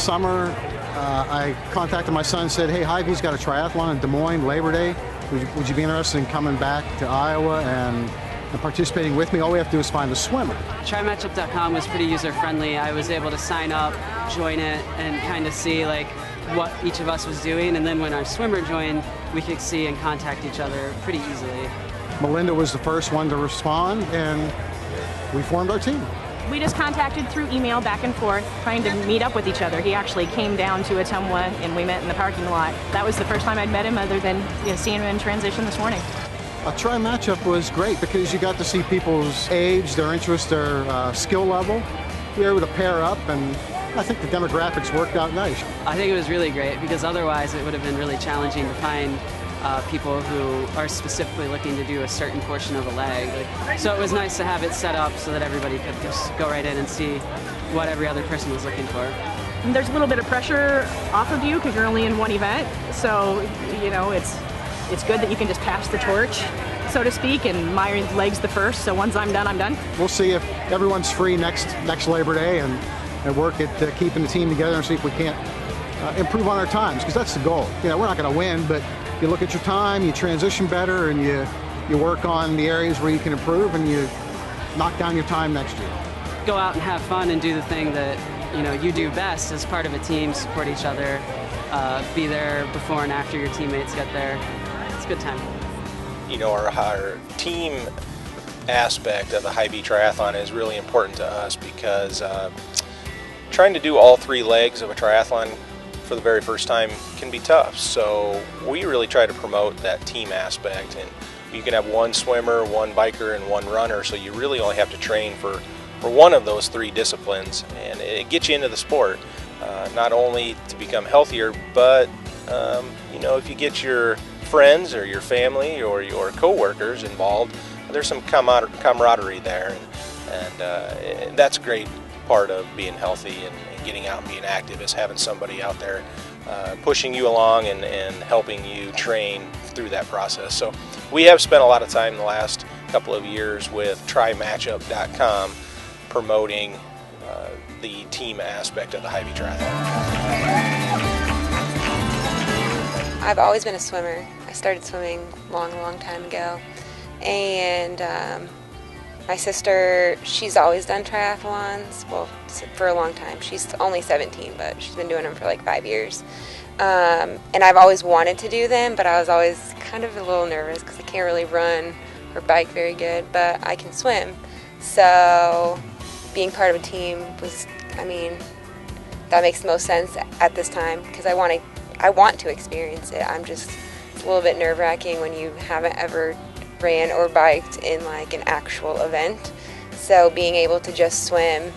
summer, I contacted my son and said, hey, Hy-Vee's got a triathlon in Des Moines, Labor Day. Would you be interested in coming back to Iowa and participating with me? All we have to do is find a swimmer. TryMatchup.com was pretty user-friendly. I was able to sign up, join it, and kind of see like what each of us was doing. And then when our swimmer joined, we could see and contact each other pretty easily. Melinda was the first one to respond, and we formed our team. We just contacted through email back and forth, trying to meet up with each other. He actually came down to Ottumwa, and we met in the parking lot. That was the first time I'd met him, other than seeing him in transition this morning. A Try Matchup was great because you got to see people's age, their interest, their skill level. We were able to pair up, and I think the demographics worked out nice. I think it was really great because otherwise it would have been really challenging to find people who are specifically looking to do a certain portion of a leg. So it was nice to have it set up so that everybody could just go right in and see what every other person was looking for. And there's a little bit of pressure off of you because you're only in one event, so it's good that you can just pass the torch, so to speak, and my leg's the first, so once I'm done, I'm done. We'll see if everyone's free next Labor Day and work at keeping the team together and see if we can't improve on our times, because that's the goal. We're not going to win, but you look at your time, you transition better, and you work on the areas where you can improve, and you knock down your time next year. Go out and have fun and do the thing that you do best as part of a team, support each other, be there before and after your teammates get there. It's a good time. Our team aspect of the HyVee Triathlon is really important to us because trying to do all three legs of a triathlon for the very first time can be tough. So we really try to promote that team aspect, and you can have one swimmer, one biker, and one runner, so you really only have to train for one of those three disciplines, and it gets you into the sport, not only to become healthier, but if you get your friends or your family or your co-workers involved, there's some camaraderie there, and that's a great part of being healthy and getting out and being active, is having somebody out there pushing you along and helping you train through that process. So we have spent a lot of time in the last couple of years with TryMatchup.com promoting the team aspect of the HyVee Triathlon. I've always been a swimmer. I started swimming a long time ago, and my sister, she's always done triathlons, well, for a long time. She's only 17, but she's been doing them for like 5 years. And I've always wanted to do them, but I was always kind of a little nervous because I can't really run or bike very good, but I can swim. So being part of a team was, that makes the most sense at this time because I want to experience it. It's a little bit nerve-wracking when you haven't ever ran or biked in like an actual event. So being able to just swim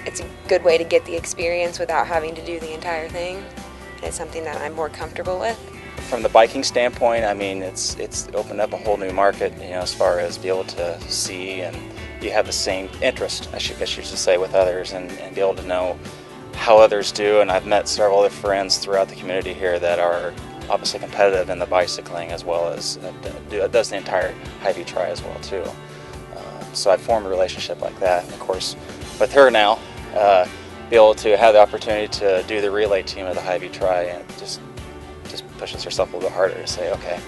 it's a good way to get the experience without having to do the entire thing. And it's something that I'm more comfortable with. From the biking standpoint, it's opened up a whole new market, as far as be able to see, and you have the same interest, I guess you should say, with others, and be able to know how others do. And I've met several other friends throughout the community here that are obviously competitive in the bicycling, as well as does the entire HyVee Tri as well too. So I formed a relationship like that, and of course with her now, be able to have the opportunity to do the relay team of the HyVee Tri, and just pushes herself a little bit harder to say, okay,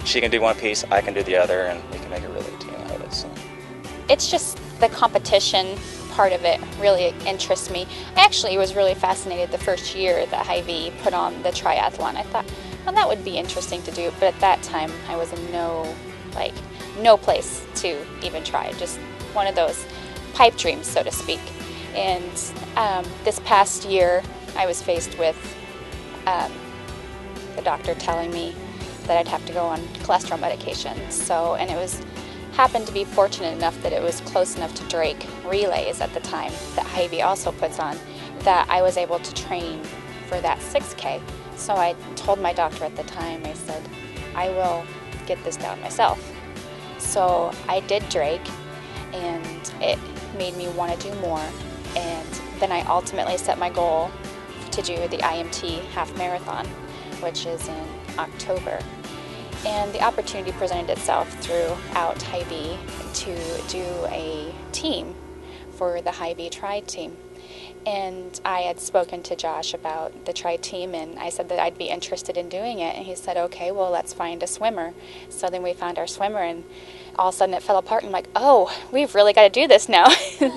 she can do one piece, I can do the other, and we can make a relay team out of it. So it's just the competition part of it really interests me. I actually was really fascinated the first year that HyVee put on the triathlon. I thought, well, that would be interesting to do, but at that time I was in no place to even try. Just one of those pipe dreams, so to speak. And this past year I was faced with the doctor telling me that I'd have to go on cholesterol medication. And it happened to be fortunate enough that it was close enough to Drake relays at the time that HyVee also puts on, that I was able to train for that 6K. So I told my doctor at the time, I said, I will get this down myself. So I did Drake, and it made me want to do more. And then I ultimately set my goal to do the IMT half marathon, which is in October. And the opportunity presented itself throughout HyVee to do a team for the HyVee Tri team. And I had spoken to Josh about the tri team, and I said that I'd be interested in doing it. And he said, okay, well, let's find a swimmer. So then we found our swimmer, and all of a sudden it fell apart. And I'm like, oh, we've really got to do this now.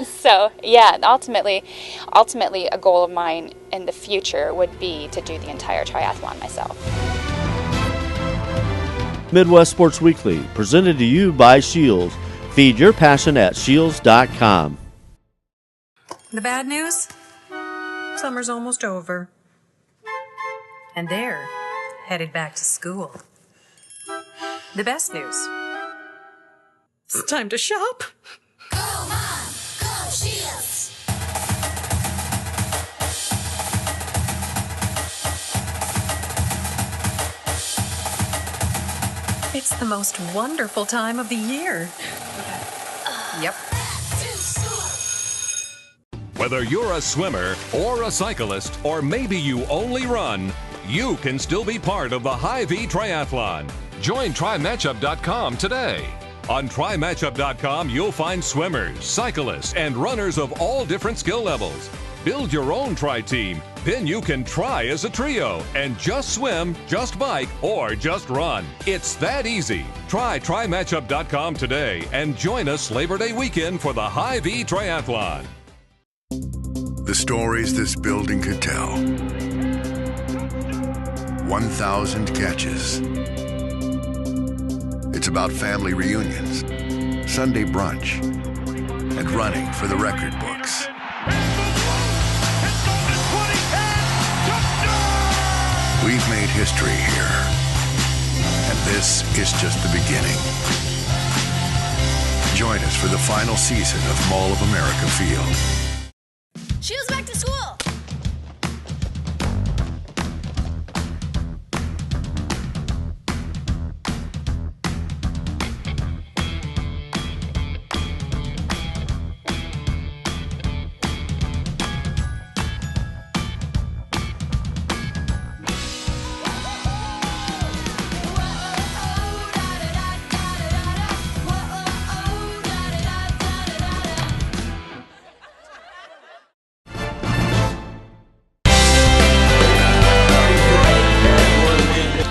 So yeah, ultimately a goal of mine in the future would be to do the entire triathlon myself. Midwest Sports Weekly, presented to you by Shields. Feed your passion at shields.com. The bad news? Summer's almost over. And they're headed back to school. The best news? It's time to shop. Go, Mom! Go, Shields! It's the most wonderful time of the year. Yep. Whether you're a swimmer or a cyclist, or maybe you only run, you can still be part of the HyVee Triathlon. Join TryMatchup.com today. On TryMatchup.com, you'll find swimmers, cyclists, and runners of all different skill levels. Build your own tri-team. Then you can try as a trio and just swim, just bike, or just run. It's that easy. Try TryMatchup.com today and join us Labor Day weekend for the HyVee Triathlon. The stories this building could tell. 1,000 catches. It's about family reunions, Sunday brunch, and running for the record books. We've made history here, and this is just the beginning. Join us for the final season of Mall of America Field. Shields back to school!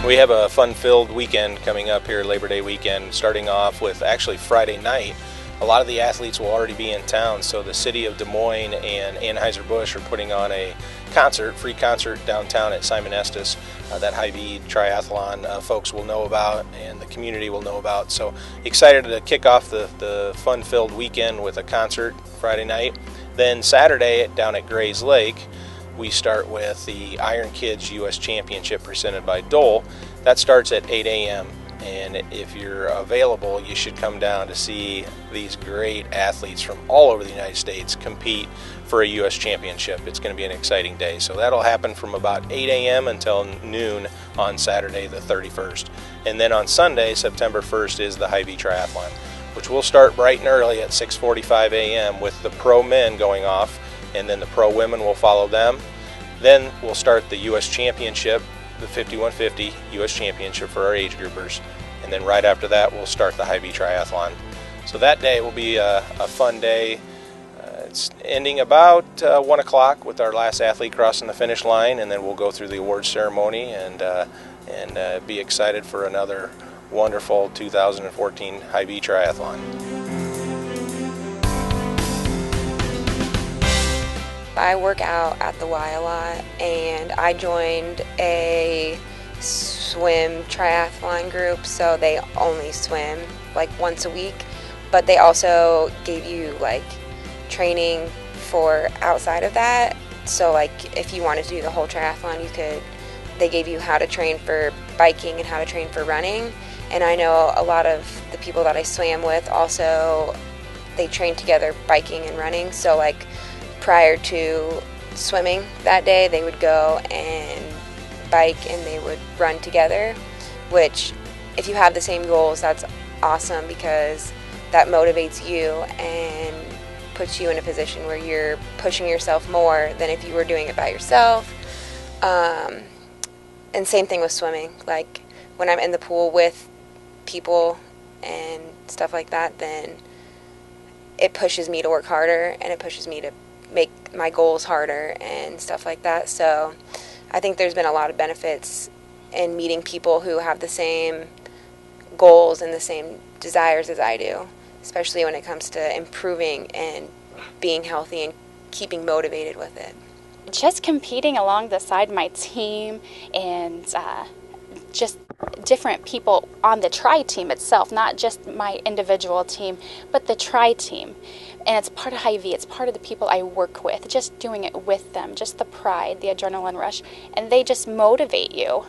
We have a fun-filled weekend coming up here, Labor Day weekend, starting off with actually Friday night. A lot of the athletes will already be in town, so the city of Des Moines and Anheuser-Busch are putting on a concert, free concert downtown at Simon Estes that Hy-Vee Triathlon folks will know about and the community will know about. So excited to kick off the fun-filled weekend with a concert Friday night. Then Saturday down at Grays Lake, we start with the Iron Kids U.S. Championship presented by Dole. That starts at 8 a.m. and if you're available, you should come down to see these great athletes from all over the United States compete for a U.S. Championship. It's going to be an exciting day. So that'll happen from about 8 a.m. until noon on Saturday the 31st. And then on Sunday, September 1st, is the Hy-Vee Triathlon, which will start bright and early at 6:45 a.m. with the pro men going off, and then the pro women will follow them. Then we'll start the U.S. Championship, the 5150 U.S. Championship for our age groupers, and then right after that we'll start the Hy-Vee Triathlon. So that day will be a fun day. It's ending about 1 o'clock with our last athlete crossing the finish line, and then we'll go through the awards ceremony and be excited for another wonderful 2014 Hy-Vee Triathlon. I work out at the Y a lot, and I joined a swim triathlon group, so they only swim like once a week, but they also gave you like training for outside of that. So like if you wanted to do the whole triathlon, they gave you how to train for biking and how to train for running. And I know a lot of the people that I swam with also, they trained together biking and running. So like prior to swimming that day, they would go and bike and they would run together, which if you have the same goals, that's awesome because that motivates you and puts you in a position where you're pushing yourself more than if you were doing it by yourself. And same thing with swimming. Like when I'm in the pool with people and stuff like that, then it pushes me to work harder and it pushes me to make my goals harder and stuff like that. So I think there's been a lot of benefits in meeting people who have the same goals and the same desires as I do, especially when it comes to improving and being healthy and keeping motivated with it. Just competing along the side of my team and just different people on the tri team itself, not just my individual team, but the tri team. And it's part of Hy-Vee, it's part of the people I work with, just doing it with them, just the pride, the adrenaline rush, and they just motivate you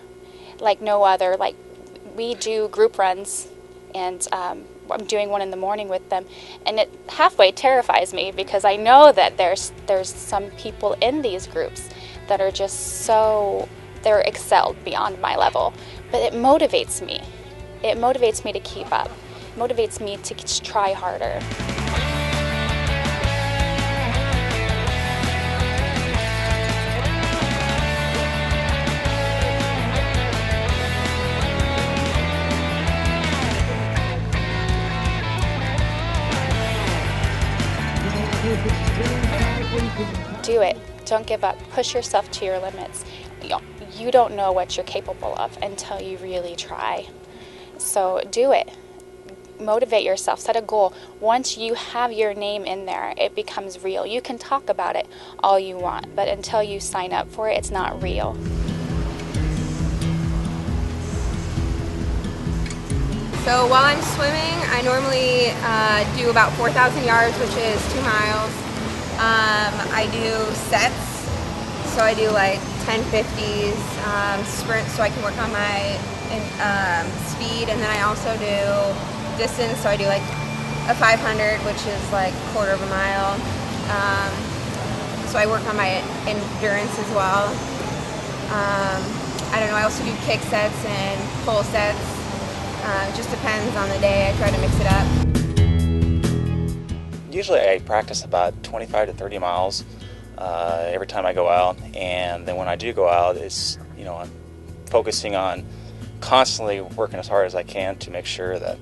like no other. Like, we do group runs, and I'm doing one in the morning with them, and it halfway terrifies me because I know that there's some people in these groups that are just so, they're excelled beyond my level, but it motivates me. It motivates me to keep up, it motivates me to try harder. Do it. Don't give up. Push yourself to your limits. You don't know what you're capable of until you really try. So do it. Motivate yourself. Set a goal. Once you have your name in there, it becomes real. You can talk about it all you want, but until you sign up for it, it's not real. So while I'm swimming, I normally do about 4,000 yards, which is 2 miles. I do sets, so I do like 1050s, sprints so I can work on my speed, and then I also do distance, so I do like a 500, which is like a quarter of a mile. So I work on my endurance as well. I don't know, I also do kick sets and pull sets. It just depends on the day. I try to mix it up. Usually I practice about 25 to 30 miles every time I go out, and then when I do go out, it's, you know, I'm focusing on constantly working as hard as I can to make sure that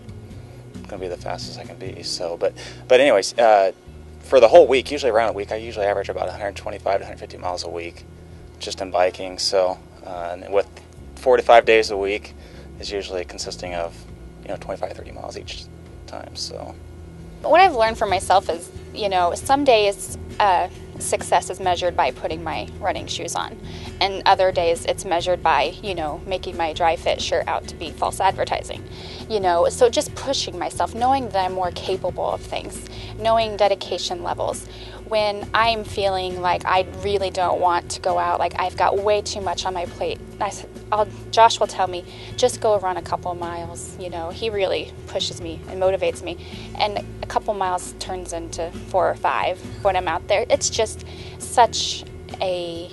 I'm going to be the fastest I can be. So, but anyways, for the whole week, usually around a week, I usually average about 125 to 150 miles a week, just in biking. So, and with 4 to 5 days a week, is usually consisting of, you know, 25, 30 miles each time. So what I've learned for myself is, you know, some days success is measured by putting my running shoes on, and other days it's measured by, you know, making my dry fit shirt out to be false advertising, you know. So just pushing myself, knowing that I'm more capable of things, knowing dedication levels. When I'm feeling like I really don't want to go out, like I've got way too much on my plate, Josh will tell me, just go run a couple miles. You know, he really pushes me and motivates me. And a couple miles turns into 4 or 5 when I'm out there. It's just such a,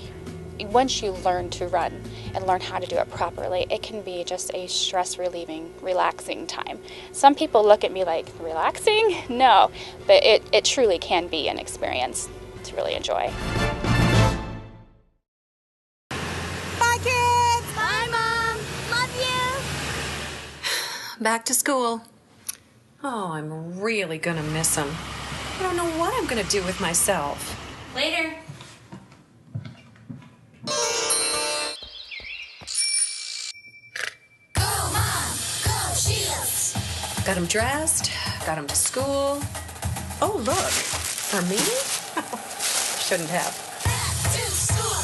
once you learn to run and learn how to do it properly, it can be just a stress-relieving, relaxing time. Some people look at me like, relaxing? No, but it truly can be an experience to really enjoy. Bye, kids! Bye, Mom! Love you! Back to school. Oh, I'm really gonna miss him. I don't know what I'm gonna do with myself. Later. Go, Mom! Go, Shields! Got him dressed, got him to school. Oh, look, for me? Shouldn't have. Back to school!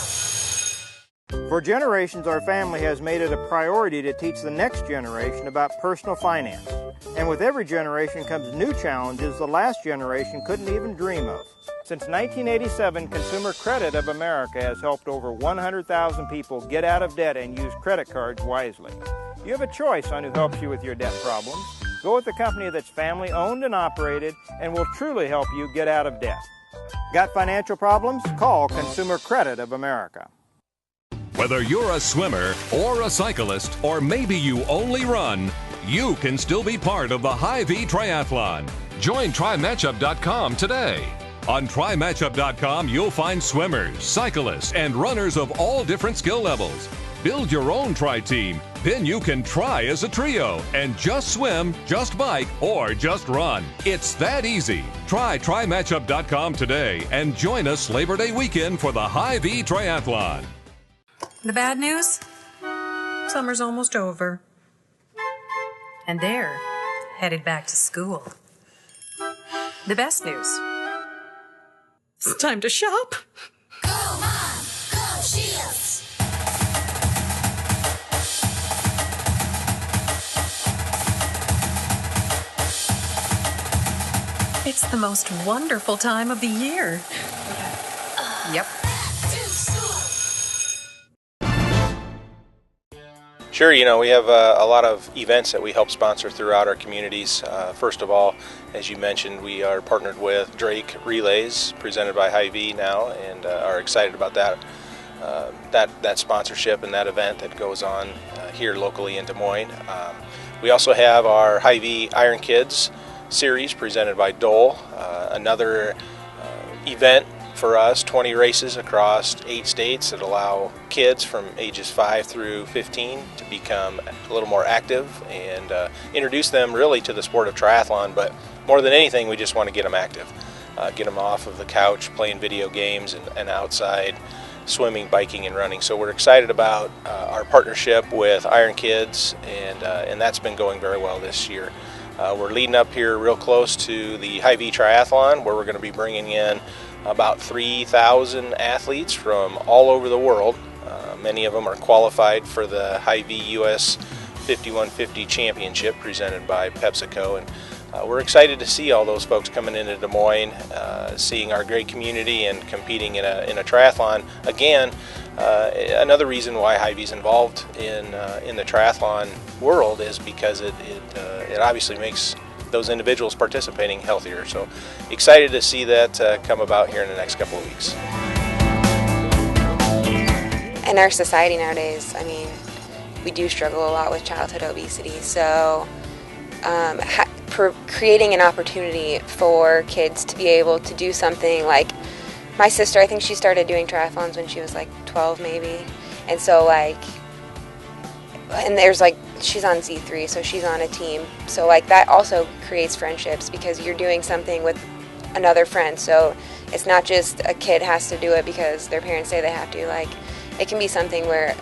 For generations, our family has made it a priority to teach the next generation about personal finance. And with every generation comes new challenges the last generation couldn't even dream of. Since 1987, Consumer Credit of America has helped over 100,000 people get out of debt and use credit cards wisely. You have a choice on who helps you with your debt problems. Go with a company that's family owned and operated and will truly help you get out of debt. Got financial problems? Call Consumer Credit of America. Whether you're a swimmer or a cyclist, or maybe you only run, you can still be part of the Hy-Vee Triathlon. Join TryMatchup.com today. On TryMatchup.com, you'll find swimmers, cyclists, and runners of all different skill levels. Build your own tri-team. Then you can try as a trio and just swim, just bike, or just run. It's that easy. Try TryMatchup.com today and join us Labor Day weekend for the Hy-Vee Triathlon. The bad news? Summer's almost over. And they're headed back to school. The best news? It's time to shop. Go Mom, go Shields! It's the most wonderful time of the year. Yep. Sure, you know, we have a lot of events that we help sponsor throughout our communities. First of all, as you mentioned, we are partnered with Drake Relays, presented by Hy-Vee now, and are excited about that sponsorship and that event that goes on here locally in Des Moines. We also have our Hy-Vee Iron Kids series presented by Dole, another event for us, 20 races across 8 states that allow kids from ages 5 through 15 to become a little more active and introduce them really to the sport of triathlon. But more than anything, we just want to get them active, get them off of the couch playing video games and outside swimming, biking, and running. So we're excited about our partnership with Iron Kids, and that's been going very well this year. We're leading up here real close to the Hy-Vee Triathlon, where we're going to be bringing in about 3,000 athletes from all over the world. Many of them are qualified for the Hy-Vee US 5150 Championship presented by PepsiCo, and we're excited to see all those folks coming into Des Moines, seeing our great community and competing in a triathlon. Again, another reason why Hy-Vee's involved in the triathlon world is because it obviously makes those individuals participating healthier. So excited to see that come about here in the next couple of weeks. In our society nowadays, I mean, we do struggle a lot with childhood obesity. So creating an opportunity for kids to be able to do something like my sister, I think she started doing triathlons when she was like 12 maybe. And so and there's she's on Z3, so she's on a team. So that also creates friendships because you're doing something with another friend. So it's not just a kid has to do it because their parents say they have to. It can be something where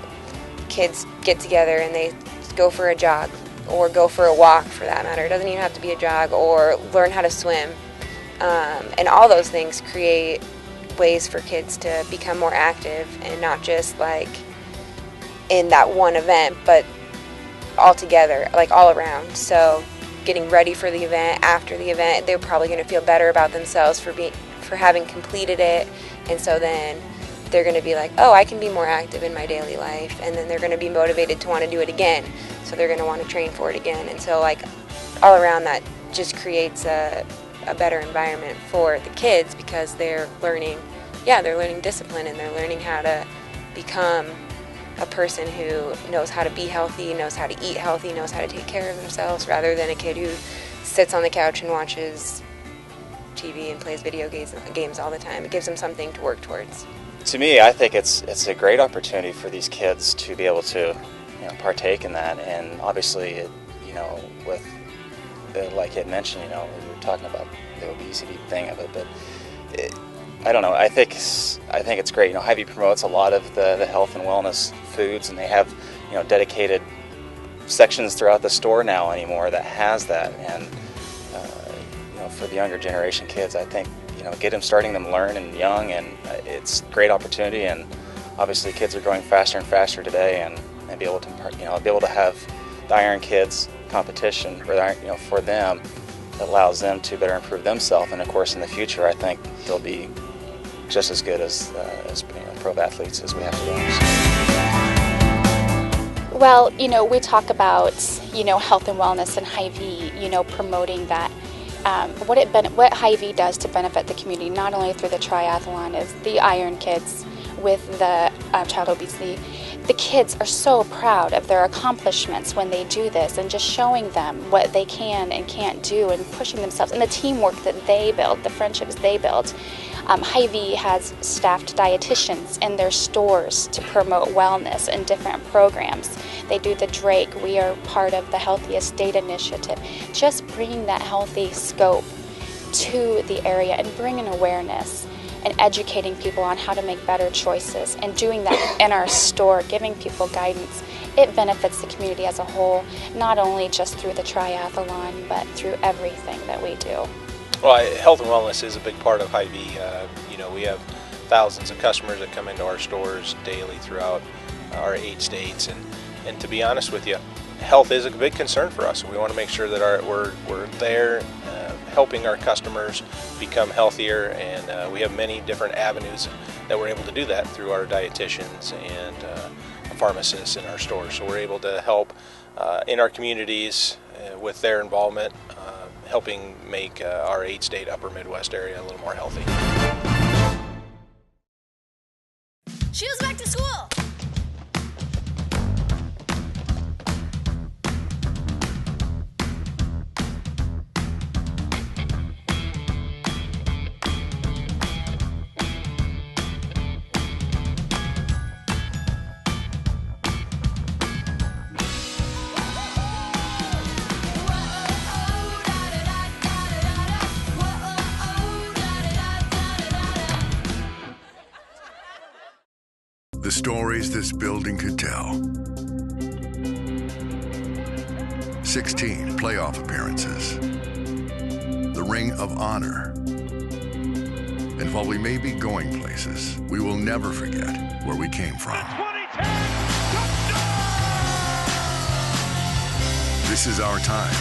kids get together and they go for a jog or go for a walk for that matter. It doesn't even have to be a jog, or learn how to swim. And all those things create ways for kids to become more active and not just in that one event, but all together, all around. So getting ready for the event, after the event, they're probably going to feel better about themselves for having completed it. And so then they're going to be like, oh, I can be more active in my daily life. And then they're going to be motivated to want to do it again. So they're going to want to train for it again. And so all around that just creates a better environment for the kids because they're learning discipline, and they're learning how to become a person who knows how to be healthy, knows how to eat healthy, knows how to take care of themselves, rather than a kid who sits on the couch and watches TV and plays video games all the time. It gives them something to work towards. To me, I think it's a great opportunity for these kids to be able to partake in that. And obviously, with like you had mentioned, we were talking about the obesity thing of it, but I don't know. I think it's great. Hy-Vee promotes a lot of the health and wellness foods, and they have dedicated sections throughout the store now anymore that has that. And for the younger generation kids, I think starting them learning young, and it's a great opportunity. And obviously, kids are growing faster and faster today, and be able to have the Iron Kids competition for them that allows them to better improve themselves. And of course, in the future, I think they'll be just as good as pro athletes as we have today. Well, we talk about health and wellness and Hy-Vee, promoting that. What Hy-Vee does to benefit the community, not only through the triathlon, is the Iron Kids with the child obesity. the kids are so proud of their accomplishments when they do this, and just showing them what they can and can't do and pushing themselves, and the teamwork that they build, the friendships they build. HyVee has staffed dietitians in their stores to promote wellness and different programs. They do the Drake. We are part of the Healthiest State Initiative. Just bringing that healthy scope to the area and bringing awareness and educating people on how to make better choices, and doing that in our store, giving people guidance. It benefits the community as a whole, not only just through the triathlon, but through everything that we do. Well, health and wellness is a big part of HyVee. We have thousands of customers that come into our stores daily throughout our 8 states, and to be honest with you, health is a big concern for us. We want to make sure that we're there helping our customers become healthier, and we have many different avenues that we're able to do that through our dietitians and pharmacists in our stores. So we're able to help in our communities with their involvement, helping make our 8-state upper Midwest area a little more healthy. Shoes back to school. The stories this building could tell. 16 playoff appearances. The Ring of Honor. And while we may be going places, we will never forget where we came from. This is our time,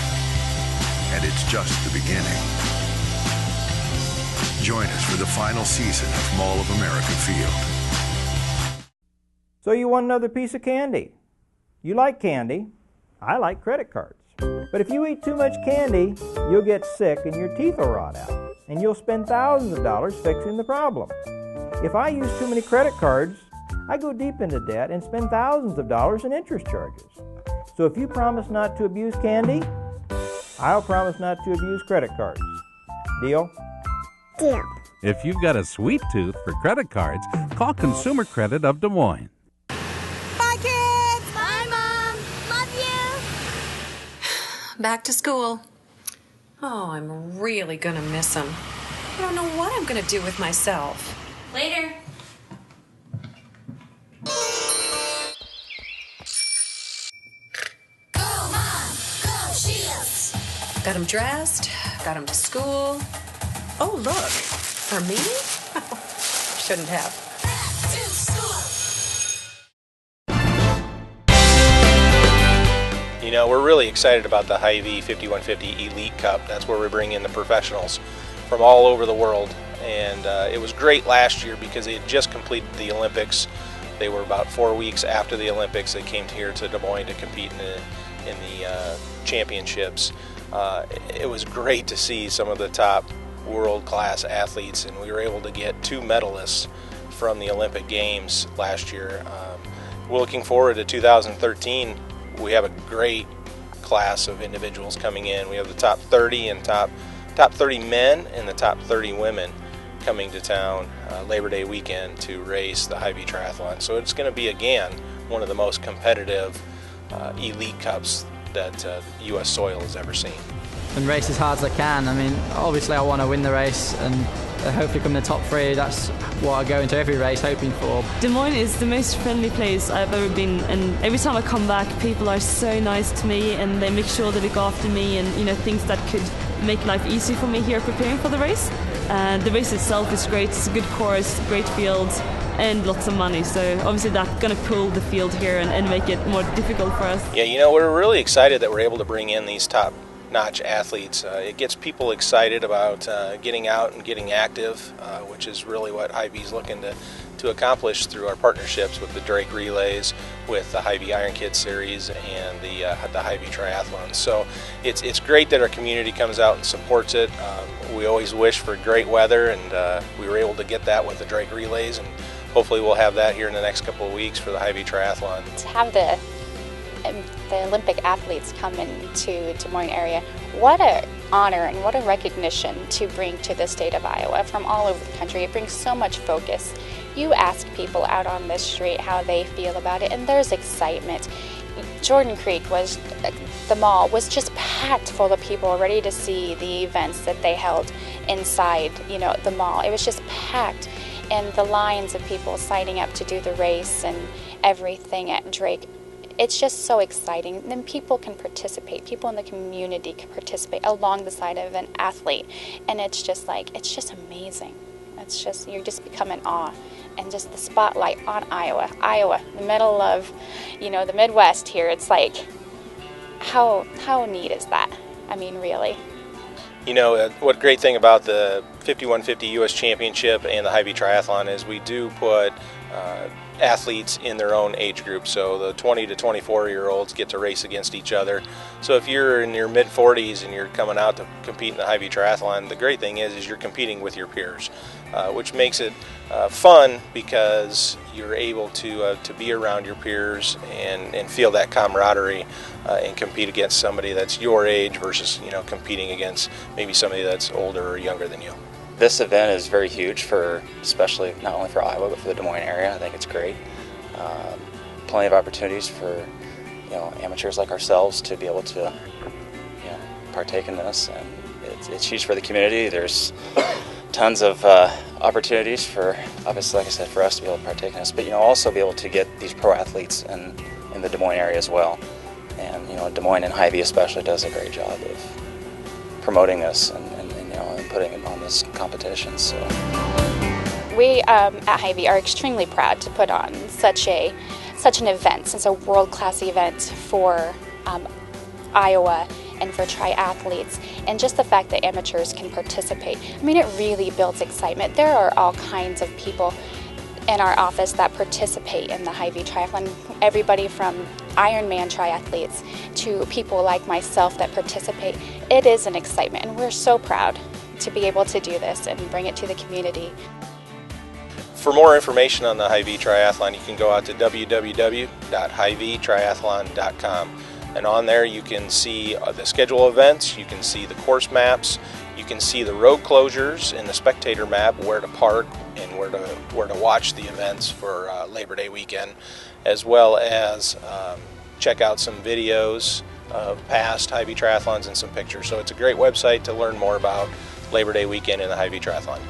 and it's just the beginning. Join us for the final season of Mall of America Field. So you want another piece of candy? You like candy. I like credit cards. But if you eat too much candy, you'll get sick and your teeth will rot out, and you'll spend thousands of dollars fixing the problem. If I use too many credit cards, I go deep into debt and spend thousands of dollars in interest charges. So if you promise not to abuse candy, I'll promise not to abuse credit cards. Deal? Deal. If you've got a sweet tooth for credit cards, call Consumer Credit of Des Moines. Bye, kids! Bye, Mom. Love you. Back to school. Oh, I'm really gonna miss them. I don't know what I'm gonna do with myself. Later. Go, Mom. Go, Shields. Got them dressed, got them to school. Oh, look. For me? Shouldn't have. Back to school. We're really excited about the HyVee 5150 Elite Cup. That's where we bring in the professionals from all over the world. And it was great last year because they had just completed the Olympics. They were about 4 weeks after the Olympics. They came here to Des Moines to compete in the championships. It was great to see some of the top world-class athletes, and we were able to get 2 medalists from the Olympic Games last year. We're looking forward to 2013. We have a great class of individuals coming in. We have the top 30 and top 30 men and the top 30 women coming to town Labor Day weekend to race the Hy-Vee Triathlon. So it's going to be, again, one of the most competitive elite cups that U.S. soil has ever seen. And race as hard as I can. I mean, obviously I want to win the race and hopefully come in the top 3. That's what I go into every race hoping for. Des Moines is the most friendly place I've ever been, and every time I come back, people are so nice to me and they make sure they look after me, and things that could make life easy for me here preparing for the race. The race itself is great. It's a good course, great fields, and lots of money. So obviously that's going to pull the field here and make it more difficult for us. Yeah, we're really excited that we're able to bring in these top-notch athletes. It gets people excited about getting out and getting active, which is really what HyVee's looking to accomplish through our partnerships with the Drake Relays, with the HyVee Iron Kid Series, and the HyVee Triathlon. So it's great that our community comes out and supports it. We always wish for great weather, and we were able to get that with the Drake Relays, and hopefully we'll have that here in the next couple of weeks for the Hy-Vee Triathlon. To have the Olympic athletes come into Des Moines area, what an honor and what a recognition to bring to the state of Iowa from all over the country. It brings so much focus. You ask people out on the street how they feel about it, and there's excitement. Jordan Creek the mall was just packed full of people ready to see the events that they held inside, the mall. It was just packed, and the lines of people signing up to do the race and everything at Drake. It's just so exciting. And then people can participate. People in the community can participate along the side of an athlete, and it's just amazing. It's just, you just become in awe. And just the spotlight on Iowa, the middle of, the Midwest here. It's like, how neat is that? I mean, really. What great thing about the 5150 U.S. Championship and the Hy-Vee Triathlon is we do put athletes in their own age group. So the 20 to 24-year-olds get to race against each other. So if you're in your mid-40s and you're coming out to compete in the Hy-Vee Triathlon, the great thing is you're competing with your peers, which makes it fun because you're able to be around your peers and feel that camaraderie and compete against somebody that's your age versus competing against maybe somebody that's older or younger than you. This event is very huge especially not only for Iowa, but for the Des Moines area. I think it's great. Plenty of opportunities for amateurs like ourselves to be able to partake in this, and it's huge for the community. There's tons of opportunities for, obviously, like I said, for us to be able to partake in this, but also be able to get these pro athletes in the Des Moines area as well. And Des Moines and Hy-Vee especially does a great job of promoting this and putting it on this competition. So we at Hy-Vee are extremely proud to put on such an event. It's a world-class event for Iowa and for triathletes, and just the fact that amateurs can participate. I mean, it really builds excitement. There are all kinds of people in our office that participate in the Hy-Vee Triathlon. Everybody from Ironman triathletes to people like myself that participate. It is an excitement, and we're so proud to be able to do this and bring it to the community. For more information on the Hy-Vee Triathlon, you can go out to www.hyveetriathlon.com, and on there you can see the schedule of events, you can see the course maps, you can see the road closures and the spectator map, where to park and where to watch the events for Labor Day weekend, as well as check out some videos of past Hy-Vee Triathlons and some pictures. So it's a great website to learn more about Labor Day weekend in the Hy-Vee Triathlon.